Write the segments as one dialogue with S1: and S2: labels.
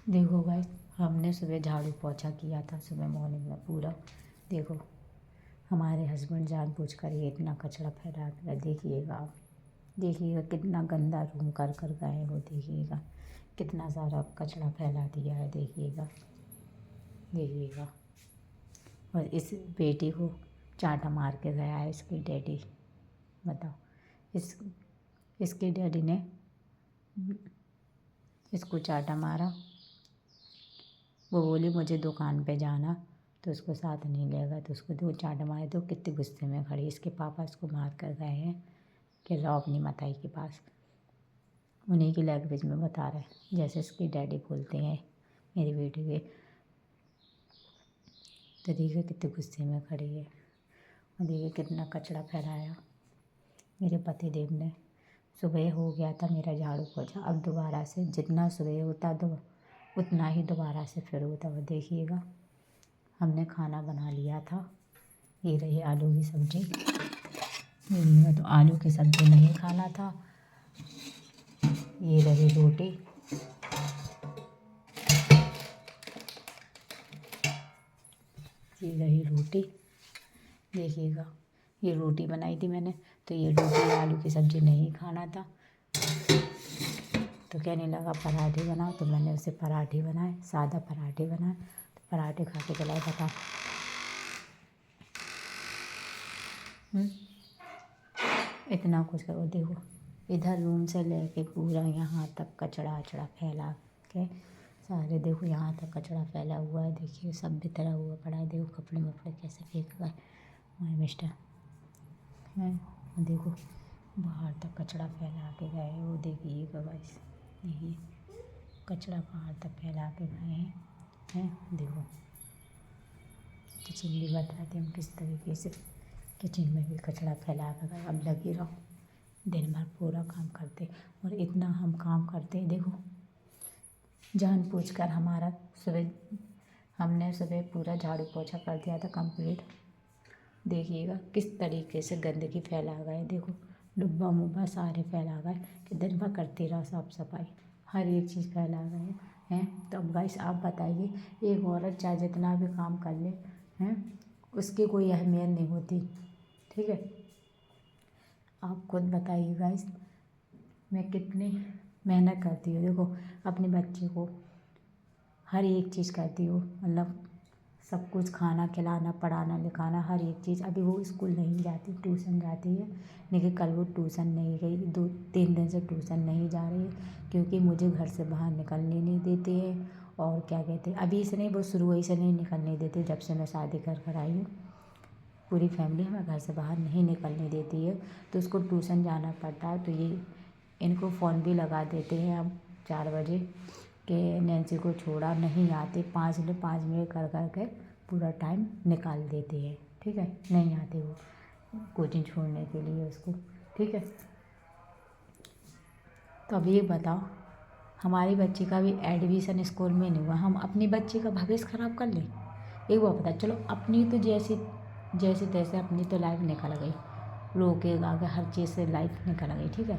S1: देखो गाइस, हमने सुबह झाड़ू पोछा किया था सुबह मॉर्निंग में पूरा। देखो हमारे हस्बैंड जानबूझकर ये इतना कचरा फैला कर, देखिएगा आप, देखिएगा कितना गंदा रूम कर कर गए हो, देखिएगा कितना सारा कचरा फैला दिया है, देखिएगा देखिएगा। और इस बेटी को चांटा मार के गया है इसकी डैडी। बताओ, इस इसके डैडी ने इसको चांटा मारा। वो बोली मुझे दुकान पे जाना, तो उसको साथ नहीं ले गए, तो उसको दो चांटे मारे। तो कितने गुस्से में खड़ी, इसके पापा इसको मार कर गए हैं कि जाओ अपनी माताई के पास। उन्हीं की लैंग्वेज में बता रहे हैं, जैसे इसके डैडी बोलते हैं मेरी बेटी के। तो देखिए कितने गुस्से में खड़ी है, और देखिए कितना कचरा फैलाया मेरे पति देव ने। सुबह हो गया था मेरा झाड़ू पोछा, अब दोबारा से जितना सुबह होता उतना ही दोबारा से फिर होता। और देखिएगा हमने खाना बना लिया था। ये रही आलू की सब्ज़ी। देखिएगा, तो आलू की सब्ज़ी नहीं खाना था। ये रही रोटी। ये रही रोटी, देखिएगा ये रोटी बनाई थी मैंने। तो ये रोटी आलू की सब्ज़ी नहीं खाना था, तो कहने लगा पराठे बनाओ, तो मैंने उसे पराठे बनाए, सादा पराठे बनाए। तो पराठे खा के चला बता। इतना कुछ करो। देखो इधर रूम से लेके पूरा यहाँ तक कचड़ा अचड़ा फैला के सारे, देखो यहाँ तक कचड़ा फैला हुआ है। देखिए सब बिखरा हुआ पड़ा है। देखो कपड़े वपड़े कैसे फेंक गए हमारे मिस्टर हैं। देखो बाहर तक कचड़ा फैला के गए हैं वो, देखिएगा गाइस, देखिए कचड़ा बाहर तक फैला के गए हैं। देखो किचन भी बताते हम किस तरीके से किचन में भी कचरा फैला कर गए। अब लगे रहो, दिन भर पूरा काम करते, और इतना हम काम करते। देखो जानबूझकर हमारा हमने सुबह पूरा झाड़ू पोछा कर दिया था कंप्लीट। देखिएगा किस तरीके से गंदगी फैला गए। देखो डब्बा मुब्बा सारे फैला गए कि दिन भर करती रहा साफ सफाई, हर एक चीज़ फैला गए हैं। तो अब गाइस आप बताइए, एक औरत चाहे जितना भी काम कर ले हैं, उसकी कोई अहमियत नहीं होती, ठीक है। आप खुद बताइए गाइस, मैं कितनी मेहनत करती हूँ। देखो अपने बच्चे को हर एक चीज़ करती हूँ, मतलब सब कुछ, खाना खिलाना, पढ़ाना लिखाना, हर एक चीज़। अभी वो स्कूल नहीं जाती, ट्यूशन जाती है, लेकिन कल वो ट्यूशन नहीं गई, 2-3 दिन से ट्यूशन नहीं जा रही है, क्योंकि मुझे घर से बाहर निकलने नहीं देते हैं। और क्या कहते हैं, अभी से नहीं, वो शुरू ही से नहीं निकलने देते, जब से मैं शादी कर आई हूँ। पूरी फैमिली हमें घर से बाहर नहीं निकलने देती है, तो उसको ट्यूशन जाना पड़ता है। तो ये इनको फ़ोन भी लगा देते हैं अब 4 बजे कि नैन्सी को छोड़ा, नहीं आते, 5 मिनट कर कर के पूरा टाइम निकाल देते हैं, ठीक है। नहीं आते वो कोचिंग छोड़ने के लिए उसको, ठीक है। तो अब ये बताओ, हमारी बच्ची का भी एडमिशन स्कूल में नहीं हुआ, हम अपनी बच्ची का भविष्य ख़राब कर लें। एक बार बता, चलो अपनी तो जैसे तैसे अपनी तो लाइफ निकल गई, रोके आगे हर चीज़ से लाइफ निकल गई, ठीक है।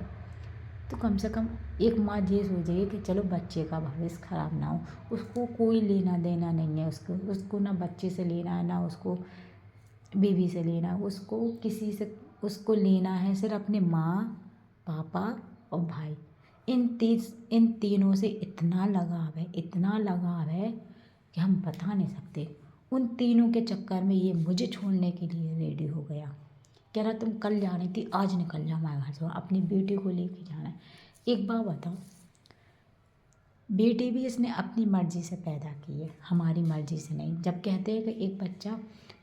S1: तो कम से कम एक माँ ये सोचे कि चलो बच्चे का भविष्य ख़राब ना हो। उसको कोई लेना देना नहीं है, उसको ना बच्चे से लेना है, ना उसको बीवी से लेना है, उसको किसी से, उसको लेना है सिर्फ अपने माँ, पापा और भाई। इन तीनों से इतना लगाव है, इतना लगाव है कि हम बता नहीं सकते। उन तीनों के चक्कर में ये मुझे छोड़ने के लिए रेडी हो गया। कह रहा तुम कल जानी थी, आज निकल जाओ हमारे घर से, अपनी बेटी को लेके जाना है। एक बात बताओ, बेटी भी इसने अपनी मर्जी से पैदा की है, हमारी मर्जी से नहीं। जब कहते हैं कि एक बच्चा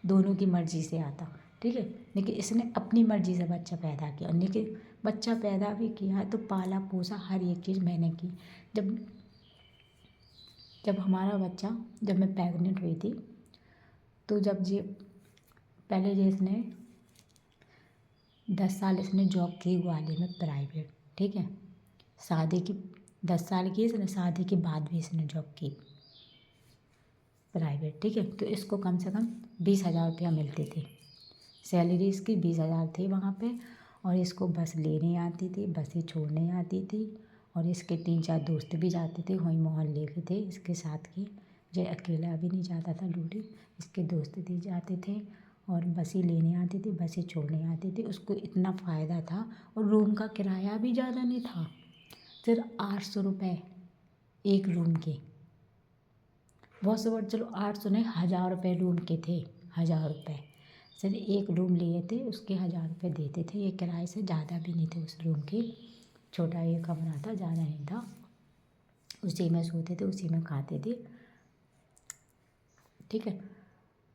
S1: दोनों की मर्जी से आता, ठीक है, लेकिन इसने अपनी मर्जी से बच्चा पैदा किया। लेकिन बच्चा पैदा भी किया है तो पाला पोसा हर एक चीज़ मैंने की। जब हमारा बच्चा, जब मैं प्रेग्नेंट हुई थी, तो जब ये पहले ये इसने 10 साल इसने जॉब की ग्वालियर में प्राइवेट, ठीक है। शादी की 10 साल की इसने, शादी के बाद भी इसने जॉब की प्राइवेट, ठीक है। तो इसको कम से कम 20,000 रुपया मिलते थे, सैलरी इसकी 20,000 थी वहाँ पे। और इसको बस लेने आती थी, बस ही छोड़ने आती थी, और इसके 3-4 दोस्त भी जाते थे, वहीं मोहल्ले के थे इसके साथ के। ये अकेला भी नहीं जाता था ड्यूटी, इसके दोस्त भी जाते थे और बसें लेने आते थे, बसें छोड़ने आते थे। उसको इतना फ़ायदा था और रूम का किराया भी ज़्यादा नहीं था, सिर्फ 800 रुपये एक रूम के। बहुत से बार चलो 800 नहीं, 1000 रुपये रूम के थे, 1000 रुपये सिर्फ एक रूम लिए थे, उसके 1000 रुपये देते थे। ये किराए से ज़्यादा भी नहीं थे उस रूम के, छोटा ये कमरा था, ज़्यादा नहीं था। उसी में सोते थे, उसी में खाते थे, ठीक है।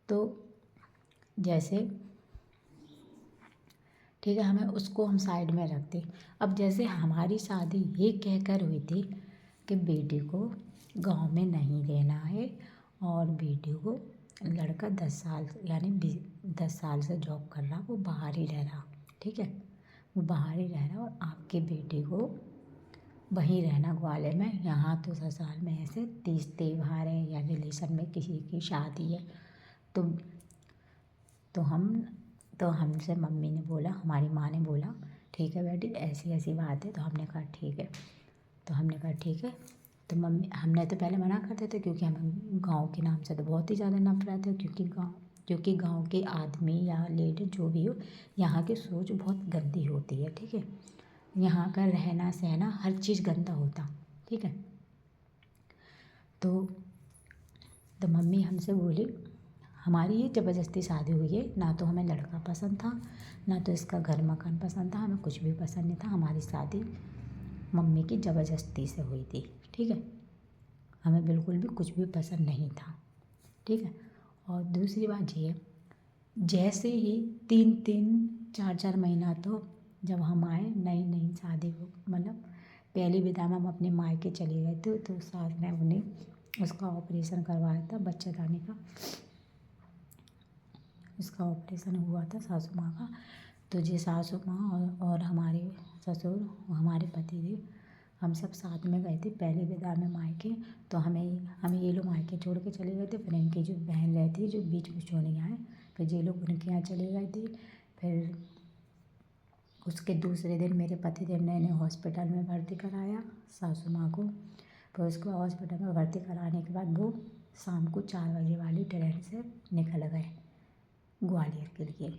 S1: तो जैसे ठीक है, हमें उसको हम साइड में रखते। अब जैसे हमारी शादी ये कहकर हुई थी कि बेटी को गांव में नहीं रहना है और बेटी को, लड़का 10 साल यानी 10 साल से जॉब कर रहा, वो बाहर ही रह रहा, ठीक है, वो बाहर ही रह रहा और आपके बेटे को वहीं रहना ग्वालियर में। यहाँ तो ससुराल में ऐसे 30 त्योहार है या रिलेशन में किसी की शादी है तो तो हम तो हमसे मम्मी ने बोला, हमारी माँ ने बोला ठीक है बेटी ऐसी ऐसी बात है। तो हमने कहा ठीक है, तो हमने कहा ठीक है। तो मम्मी, हमने तो पहले मना करते थे क्योंकि हमें गांव के नाम से तो बहुत ही ज़्यादा नफरत है, क्योंकि गांव के आदमी या लेडीज जो भी हो, यहाँ की सोच बहुत गंदी होती है, ठीक है। यहाँ का रहना सहना हर चीज़ गंदा होता, ठीक है। तो मम्मी हमसे बोली, हमारी ये ज़बरदस्ती शादी हुई है, ना तो हमें लड़का पसंद था, ना तो इसका घर मकान पसंद था, हमें कुछ भी पसंद नहीं था। हमारी शादी मम्मी की ज़बरदस्ती से हुई थी, ठीक है। हमें बिल्कुल भी कुछ भी पसंद नहीं था, ठीक है। और दूसरी बात ये, जैसे ही 3-4 महीना तो जब हम आए, नई नई शादी हो, मतलब पहली विदा में हम अपने मायके चले गए थे, तो सास ने उन्हें उसका ऑपरेशन करवाया था, बच्चेदानी का उसका ऑपरेशन हुआ था सासू माँ का। तो ये सासू माँ और हमारे ससुर, हमारे पति देव, हम सब साथ में गए थे पहले विदा में मायके। तो हमें ये लोग मायके छोड़ के चले गए थे, फिर इनकी जो बहन रहती है जो बीच में छोड़ने आए, फिर ये लोग उनके यहाँ चले गए थे। फिर उसके दूसरे दिन मेरे पतिदेव ने इन्हें हॉस्पिटल में भर्ती कराया सासू माँ को। फिर उसको हॉस्पिटल में भर्ती कराने के बाद वो शाम को 4 बजे वाली ट्रेन से निकल गए ग्वालियर के लिए।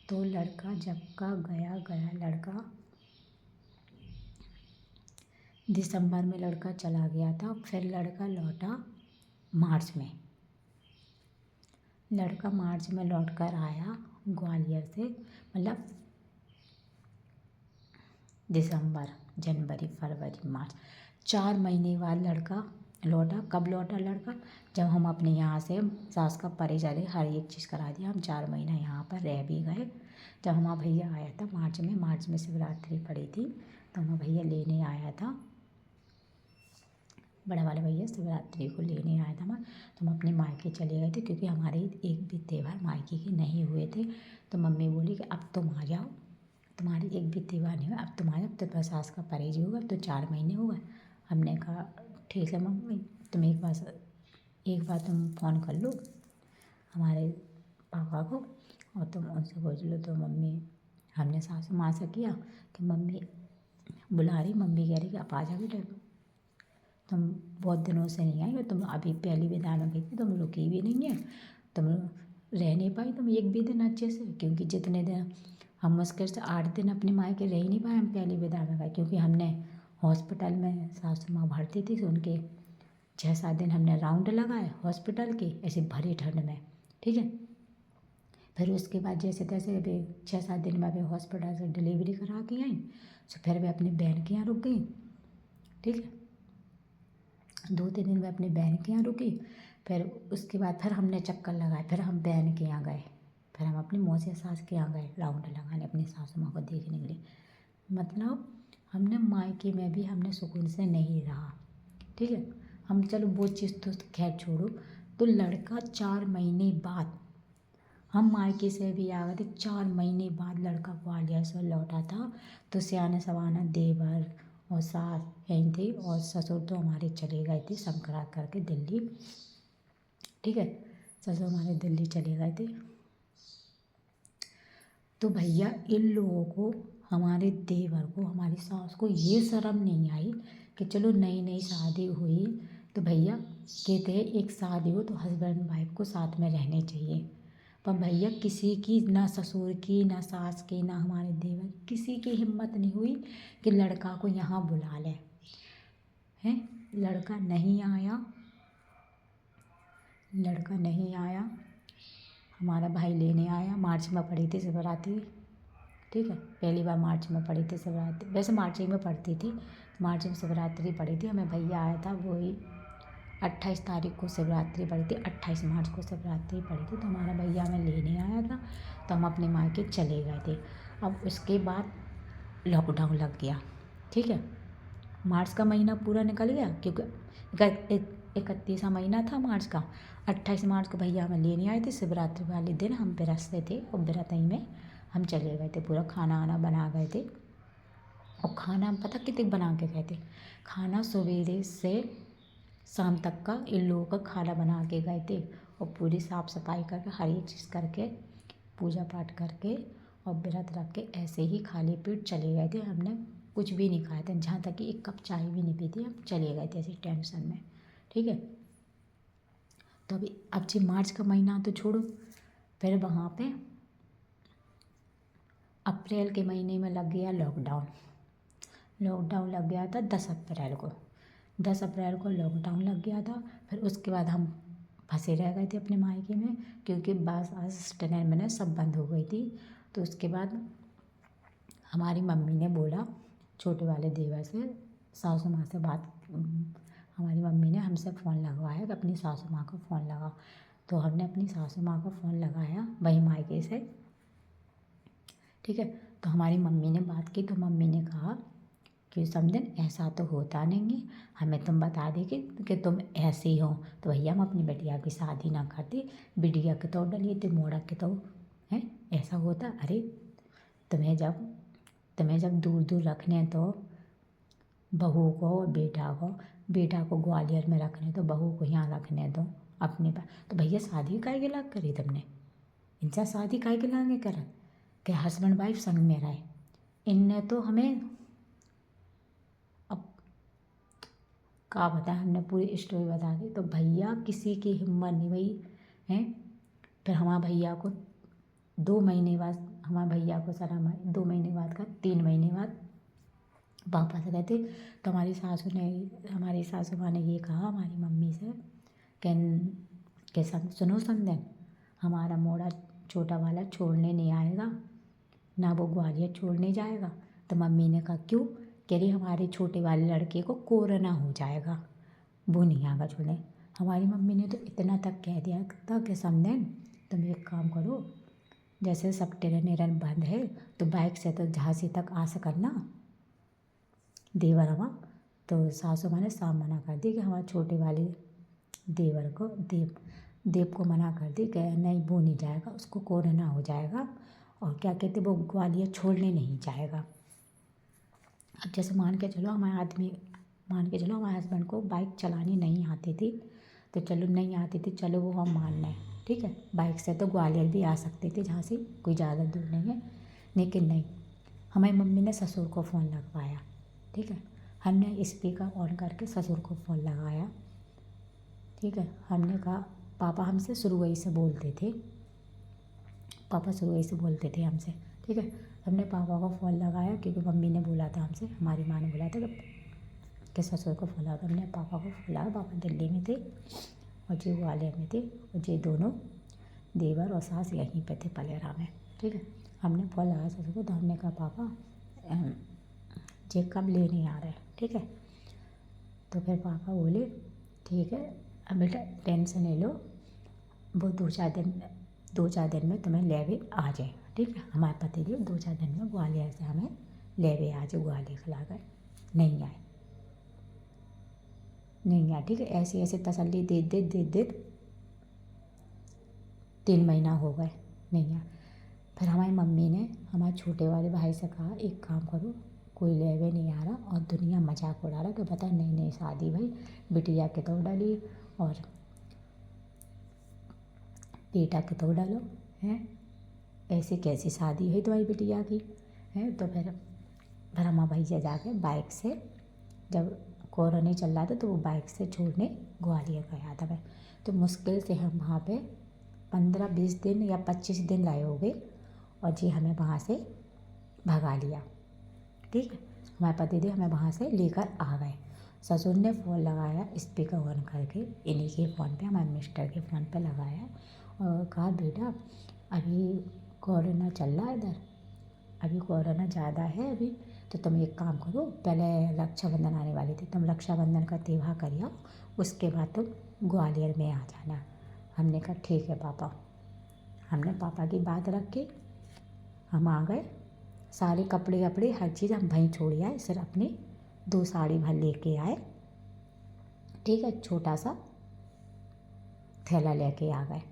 S1: तो लड़का जब का गया लड़का दिसंबर में लड़का चला गया था, फिर लड़का लौटा मार्च में। लड़का मार्च में लौट कर आया ग्वालियर से, मतलब दिसंबर, जनवरी, फरवरी, मार्च, 4 महीने बाद लड़का लौटा। कब लौटा लड़का? जब हम अपने यहाँ से सास का परिचय हर एक चीज़ करा दिया, हम 4 महीना यहाँ पर रह भी गए। जब हमारा भैया आया था मार्च में शिवरात्रि पड़ी थी, तो हमारा भैया लेने आया था, बड़ा वाला भैया शिवरात्रि को लेने आया था हमारे। तो हम अपने मायके चले गए थे क्योंकि हमारे एक भी त्योहार मायके के नहीं हुए थे। तो मम्मी बोली कि अब तुम आ जाओ, तुम्हारी एक भी त्योहार नहीं हुआ, अब तुम आ जाओ, तो बस सास का परहेज होगा, तो 4 महीने हो गए। हमने कहा ठीक है मम्मी, तुम एक बार तुम फ़ोन कर लो हमारे पापा को और तुम उनसे पूछ लो। तो मम्मी, हमने सासू माँ से किया कि मम्मी बुला रही, मम्मी कह रही कि आप आ जाओ बेटा, तुम बहुत दिनों से नहीं आई और तुम अभी पहली विदा में गई थी, तुम रुकी भी नहीं है, तुम रह नहीं पाई तुम एक भी दिन अच्छे से, क्योंकि जितने दिन हम मुश्किल से 8 दिन अपने मायके रह ही नहीं पाए, हम पहली विदा में गए क्योंकि हमने हॉस्पिटल में सासू माँ भर्ती थी, तो उनके 6-7 दिन हमने राउंड लगाए हॉस्पिटल के, ऐसे भरी ठंड में, ठीक है। फिर उसके बाद जैसे तैसे अभी 6-7 दिन में अभी हॉस्पिटल से डिलीवरी करा के आई, तो फिर मैं अपनी बहन के यहाँ रुक गई, ठीक है। 2-3 दिन में अपनी बहन के यहाँ रुकी, फिर उसके बाद फिर हमने चक्कर लगाए, फिर हम बहन के यहाँ गए, फिर हम अपनी मौसी सास के यहाँ गए राउंड लगाने अपनी सासू माँ को देखने के लिए। मतलब हमने मायके में भी हमने सुकून से नहीं रहा, ठीक है। हम चलो वो चीज़ तो खैर छोड़ो। तो लड़का 4 महीने बाद, हम मायके से भी आ गए थे, 4 महीने बाद लड़का ग्वालियर से लौटा था। तो सियाने सवाना देवर और सास यहीं थे और ससुर तो हमारे चले गए थे संक्रांत करके दिल्ली, ठीक है। ससुर हमारे दिल्ली चले गए थे। तो भैया इन लोगों को हमारे देवर को, हमारी सास को ये शर्म नहीं आई कि चलो नई नई शादी हुई तो भैया कहते हैं एक शादी हो तो हस्बैंड वाइफ को साथ में रहने चाहिए, पर भैया किसी की, ना ससुर की, ना सास की, ना हमारे देवर, किसी की हिम्मत नहीं हुई कि लड़का को यहाँ बुला लें। हैं, लड़का नहीं आया, लड़का नहीं आया। हमारा भाई लेने आया, मार्च में पड़ी थी शिवरात्रि, ठीक है, पहली बार मार्च में पड़ी थी शिवरात्रि, वैसे मार्च ही में पड़ती थी, मार्च में शिवरात्रि पड़ी थी। हमें भैया आया था, वही 28 तारीख को शिवरात्रि पड़ी थी, 28 मार्च को शिवरात्रि पड़ी थी, तो हमारा भैया हमें लेने आया था, तो हम अपने मायके चले गए थे। अब उसके बाद लॉकडाउन लग गया, ठीक है, मार्च का महीना पूरा निकल गया, क्योंकि 31वां महीना था मार्च का। 28 मार्च को भैया हमें लेने आए थे, शिवरात्रि वाले दिन हम बिरसते थे, और बिरतई में हम चले गए थे, पूरा खाना वाना बना गए थे। और खाना हम पता कितने बना के गए थे, खाना सवेरे से शाम तक का इन लोगों का खाना बना के गए थे, और पूरी साफ़ सफाई करके हर एक चीज़ करके पूजा पाठ करके और व्रत रख के ऐसे ही खाली पेट चले गए थे। हमने कुछ भी नहीं खाया था, जहाँ तक कि एक कप चाय भी नहीं पी थी, हम चले गए थे ऐसी टेंशन में, ठीक है। तो अभी अब जी मार्च का महीना तो छोड़ो, फिर वहाँ पे अप्रैल के महीने में लग गया लॉकडाउन। लॉकडाउन लग गया था 10 अप्रैल को, 10 अप्रैल को लॉकडाउन लग गया था। फिर उसके बाद हम फंसे रह गए थे अपने मायके में, क्योंकि बस ट्रेन में सब बंद हो गई थी। तो उसके बाद हमारी मम्मी ने बोला, छोटे वाले देवर से, सासू माँ से बात, हमारी मम्मी ने हमसे फ़ोन लगवाया कि अपनी सासू माँ को फ़ोन लगाओ। तो हमने अपनी सासू माँ को फ़ोन लगाया वही मायके से, ठीक है। तो हमारी मम्मी ने बात की, तो मम्मी ने कहा कि समझन ऐसा तो होता नहीं है, हमें तुम बता दे कि तुम ऐसे ही हो, तो भैया हम अपनी बेटिया की शादी ना करते, बिटिया के तो डलिए थे मोड़ा के तो हैं, ऐसा होता। अरे तुम्हें जब दूर दूर रखने तो बहू को और बेटा को ग्वालियर में रखने तो बहू को यहाँ रखने दो अपने पास, तो भैया शादी काहे के लाग करी तुमने, इनसे शादी काहे के लागे कर कि हस्बैंड वाइफ संग में रहे। इनने तो हमें, अब का बताया, हमने पूरी स्टोरी बता दी। तो भैया किसी की हिम्मत नहीं हुई हैं। फिर हमारे भैया को 2 महीने बाद, हमारे भैया को शर्म आई, 2 महीने बाद का 3 महीने बाद वापस गए थे। तो हमारी सासू माँ ने ये कहा हमारी मम्मी से कि सुनो समधन, हमारा मोड़ा छोटा वाला छोड़ने नहीं आएगा, ना वो ग्वालियर छोड़ने जाएगा। तो मम्मी ने कहा क्यों, कह रही हमारे छोटे वाले लड़के को कोरोना हो जाएगा, वो नहीं आएगा छोड़ने। हमारी मम्मी ने तो इतना तक कह दिया था कि समधन तुम एक काम करो, जैसे सब ट्रेन वेरन बंद है तो बाइक से तो झांसी तक आ सकना देवर हवा। तो सासू माँ ने साफ मना कर दी कि हमारे छोटे वाले देवर को, देव को मना कर दी कि नहीं वो नहीं जाएगा, उसको कोरोना हो जाएगा, और क्या कहते वो ग्वालियर छोड़ने नहीं जाएगा। अब जैसे मान के चलो हमारे हस्बैंड को बाइक चलानी नहीं आती थी, तो चलो नहीं आती थी, चलो वो हम मान लें, ठीक है, बाइक से तो ग्वालियर भी आ सकते थे, जहाँ से कोई ज़्यादा दूर नहीं है। लेकिन नहीं, हमारी मम्मी ने ससुर को फ़ोन लगवाया, ठीक है, हमने स्पीकर ऑन करके ससुर को फ़ोन लगाया, ठीक है। हमने कहा, पापा हमसे शुरू से बोलते थे, हमसे, ठीक है। हमने पापा को फ़ोन लगाया, क्योंकि मम्मी ने बोला था हमसे, हमारी माँ ने बोला था कि ससुर को फ़ोन लगाया। हमने पापा को फ़ोन लगाया, पापा दिल्ली में थे और जी ग्वालियर में थे, और जी दोनों देवर और सास यहीं पे थे पलेरा में, ठीक है। हमने फ़ोन लगाया ससुर को, तो हमने कहा पापा जे कब लेने आ रहे हैं, ठीक है। तो फिर पापा बोले ठीक है, अब बेटा टेंशन नहीं लो, वो 2-4 दिन में तुम्हें लेवे आ जाए, ठीक है। हमारे पति देव 2-4 दिन में ग्वालियर से हमें लेवे आ जाए, ग्वालियर खिला गए, नहीं आए, ठीक है। ऐसे ऐसे तसल्ली दे 3 महीना हो गए, नहीं आए। फिर हमारी मम्मी ने हमारे छोटे वाले भाई से कहा एक काम करो, कोई लेवे नहीं आ रहा, और दुनिया मजाक उड़ा रहा कि पता नहीं नहीं शादी भाई बिटिया के तो डाली और बेटा के तो डालो हैं, ऐसे कैसी शादी है तुम्हारी बिटिया की, है। तो फिर हम भैया जाके बाइक से, जब कोरोना नहीं चल रहा था तो वो बाइक से छोड़ने ग्वालियर गया था मैं। तो मुश्किल से हम वहाँ पे 15-20 दिन या 25 दिन रहे होंगे और जी हमें वहाँ से भगा लिया। ठीक है, हमारे पतिदेव हमें वहाँ से लेकर आ गए। ससुर ने फ़ोन लगाया स्पीकर ऑन करके, इन्हीं के फ़ोन पे, हमारे मिस्टर के फ़ोन पे लगाया और कहा बेटा अभी कोरोना चल रहा है इधर, अभी कोरोना ज़्यादा है अभी, तो तुम एक काम करो, पहले रक्षाबंधन आने वाली थी, तुम रक्षाबंधन का त्योहार करिए, उसके बाद तुम ग्वालियर में आ जाना। हमने कहा ठीक है पापा। हमने पापा की बात रख के हम आ गए। सारे कपड़े वपड़े हर चीज़ हम वहीं छोड़ आए, सिर्फ अपनी 2 साड़ी भर लेके आए। ठीक है, छोटा सा थैला लेके आ गए,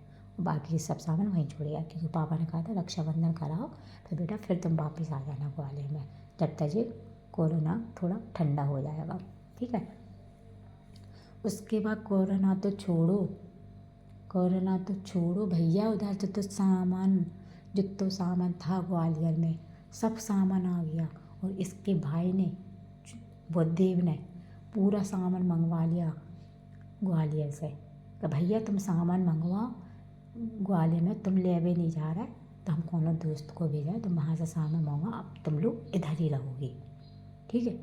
S1: बाकी सब सामान वहीं छोड़ आए, क्योंकि पापा ने कहा था रक्षाबंधन कराओ फिर बेटा फिर तुम वापस आ जाना ग्वालियर में, जब तक ये कोरोना थोड़ा ठंडा हो जाएगा। ठीक है, उसके बाद कोरोना तो छोड़ो भैया, उधर तो सामान, जितना सामान था ग्वालियर में सब सामान आ गया। और इसके भाई ने, वो देव ने पूरा सामान मंगवा लिया ग्वालियर से। तो भैया तुम सामान मंगवाओ, ग्वालियर में तुम ले भी नहीं जा रहा है तो हम कोनो दोस्त को भेजा है, तुम वहाँ से सामान मंगवाओ, अब तुम लोग इधर ही रहोगे। ठीक है,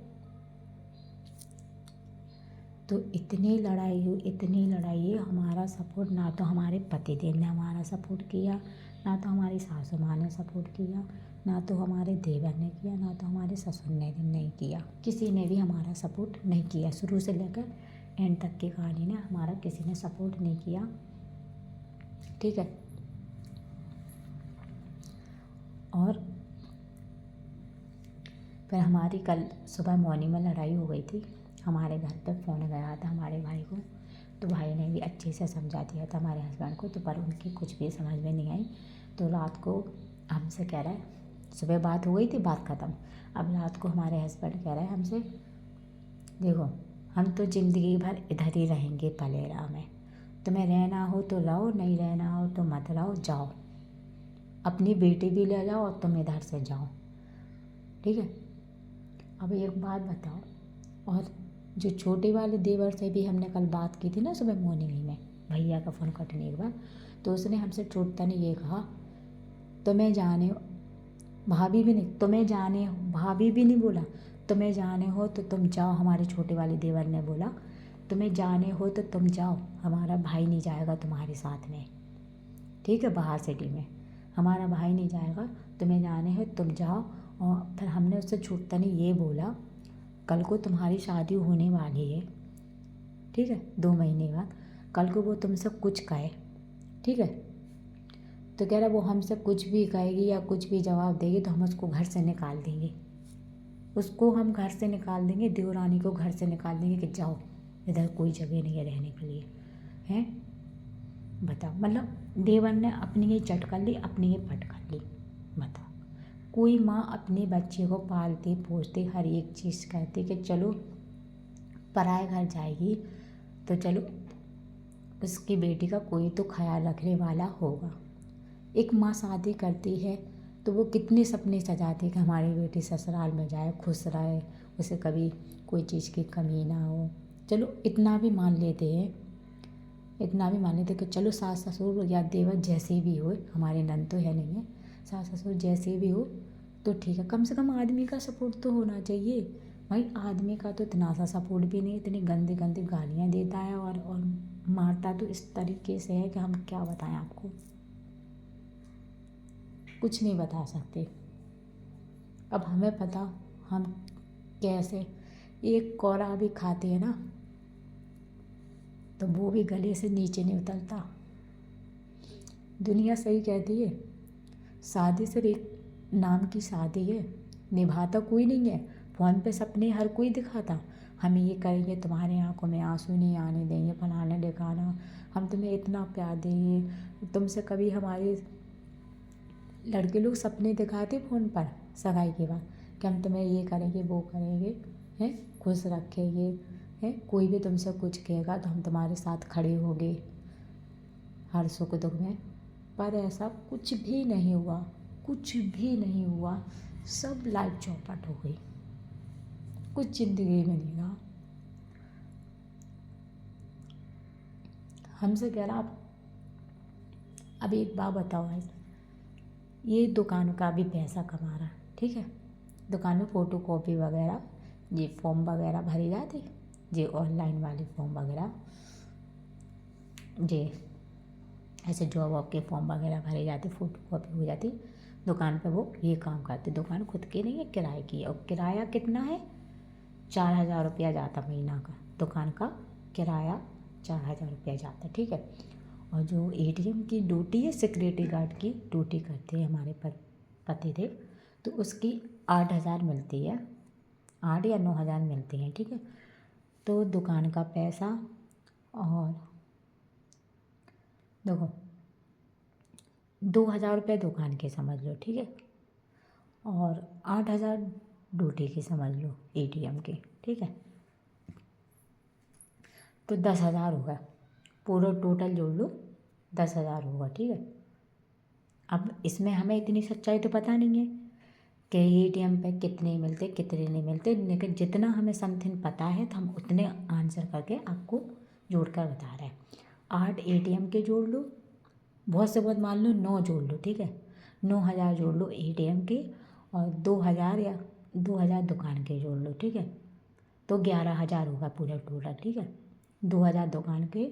S1: तो इतनी लड़ाई हुई, हमारा सपोर्ट ना तो हमारे पतिदेव ने हमारा सपोर्ट किया, ना तो हमारी सासू माँ ने सपोर्ट किया, ना तो हमारे देवर ने किया, ना तो हमारे ससुर ने नहीं किया, किसी ने भी हमारा सपोर्ट नहीं किया। शुरू से लेकर एंड तक की कहानी ने हमारा किसी ने सपोर्ट नहीं किया। ठीक है, और फिर हमारी कल सुबह मॉर्निंग में लड़ाई हो गई थी। हमारे घर पे फ़ोन गया था हमारे भाई को, तो भाई ने भी अच्छे से समझा दिया था हमारे हस्बैंड को, तो पर उनकी कुछ भी समझ में नहीं आई। तो रात को हमसे कह रहा है, सुबह बात हो गई थी, बात ख़त्म। अब रात को हमारे हस्बैंड कह रहा है हमसे, देखो हम तो ज़िंदगी भर इधर ही रहेंगे पलेरा में, तुम्हें रहना हो तो रहो, नहीं रहना हो तो मत रहो, जाओ अपनी बेटी भी ले जाओ और तुम इधर से जाओ। ठीक है, अब एक बात बताओ, और जो छोटे वाले देवर से भी हमने कल बात की थी ना सुबह मॉर्निंग में, भैया का फ़ोन कटने के बाद, तो उसने हमसे छोटता ने ये कहा, तुम्हें जाने भाभी भी नहीं, तुम्हें जाने भाभी भी नहीं बोला, तुम्हें जाने हो तो तुम जाओ। हमारे छोटे वाले देवर ने बोला तुम्हें जाने हो तो तुम जाओ, हमारा भाई नहीं जाएगा तुम्हारे साथ में। ठीक है, बाहर सिटी में हमारा भाई नहीं जाएगा, तुम्हें जाने हो तुम जाओ। और फिर हमने उससे छूटता नहीं ये बोला, कल को तुम्हारी शादी होने वाली है, ठीक है, 2 महीने बाद, कल को वो तुमसे कुछ कहे, ठीक है, तो कह रहा वो हमसे कुछ भी कहेगी या कुछ भी जवाब देगी तो हम उसको घर से निकाल देंगे, उसको हम घर से निकाल देंगे, देवरानी को घर से निकाल देंगे कि जाओ, इधर कोई जगह नहीं है रहने के लिए। हैं, बताओ, मतलब देवर ने अपनी ही चट कर ली, अपनी ही पट कर ली। बताओ, कोई माँ अपने बच्चे को पालती पोसती हर एक चीज़ करती कि चलो पराए घर जाएगी तो चलो उसकी बेटी का कोई तो ख्याल रखने वाला होगा। एक माँ शादी करती है तो वो कितने सपने सजाती है कि हमारी बेटी ससुराल में जाए, खुश रहे, उसे कभी कोई चीज़ की कमी ना हो। चलो इतना भी मान लेते हैं, कि चलो सास ससुर या देवर जैसे भी हो, हमारे नंद तो है नहीं है, सास ससुर जैसे भी हो तो ठीक है, कम से कम आदमी का सपोर्ट तो होना चाहिए। भाई आदमी का तो इतना सा सपोर्ट भी नहीं, इतनी गंदी गंदी गालियाँ देता है और मारता तो इस तरीके से है कि हम क्या बताएं आपको, कुछ नहीं बता सकते। अब हमें पता हम कैसे, एक कौरा भी खाते हैं ना तो वो भी गले से नीचे नहीं उतरता। दुनिया सही कहती है, शादी सिर्फ एक नाम की शादी है, निभाता कोई नहीं है। फ़ोन पे सपने हर कोई दिखाता, हम ये करेंगे, तुम्हारे आंखों में आंसू नहीं आने देंगे, फलाना ढिकाना, हम तुम्हें इतना प्यार देंगे। तुमसे कभी हमारे लड़के लोग सपने दिखाते फ़ोन पर सगाई के बाद कि हम तुम्हें ये करेंगे वो करेंगे, हैं, खुश रखेंगे, हैं, कोई भी तुमसे कुछ कहेगा तो हम तुम्हारे साथ खड़े होंगे हर सुख दुख में। पर ऐसा कुछ भी नहीं हुआ, कुछ भी नहीं हुआ। सब लाइफ चौपट हो गई, कुछ ज़िंदगी में नहीं रहा। हमसे कह रहा अब एक बात बताओ भाई, ये दुकान का भी पैसा कमा रहा, ठीक है, दुकान में फ़ोटो कॉपी वगैरह ये फॉर्म वगैरह भरी जाती, ये ऑनलाइन वाले फॉर्म वगैरह, ये ऐसे जॉब वॉब के फॉर्म वगैरह भरे जाते, फ़ोटो कॉपी हो जाती, दुकान पे वो ये काम करते। दुकान खुद की नहीं है, किराए की है, और किराया कितना है, 4,000 रुपया जाता महीना का, दुकान का किराया 4,000 रुपया जाता, ठीक है। और जो एटीएम की ड्यूटी है, सिक्योरिटी गार्ड की ड्यूटी करते हैं हमारे पतिदेव, तो उसकी 8,000 मिलती है, 8 या 9,000 मिलती हैं, ठीक है। तो दुकान का पैसा, और देखो 2,000 रुपये दुकान के समझ लो, ठीक है, और 8,000 ड्यूटी की समझ लो, एटीएम की, ठीक है, तो 10,000 होगा, पूरा टोटल जोड़ लो 10,000 होगा, ठीक है। अब इसमें हमें इतनी सच्चाई तो पता नहीं है कि एटीएम पे कितने मिलते कितने नहीं मिलते, लेकिन जितना हमें समथिंग पता है तो हम उतने आंसर करके आपको जोड़ कर बता रहे हैं। 8 एटीएम के जोड़ लो, बहुत से बहुत मान लो 9 जोड़ लो, ठीक है, 9,000 जोड़ लो एटीएम के, और 2,000 या 2,000 दुकान के जोड़ लो, ठीक है, तो 11,000 होगा पूरा टोटल, ठीक है। 2,000 दुकान के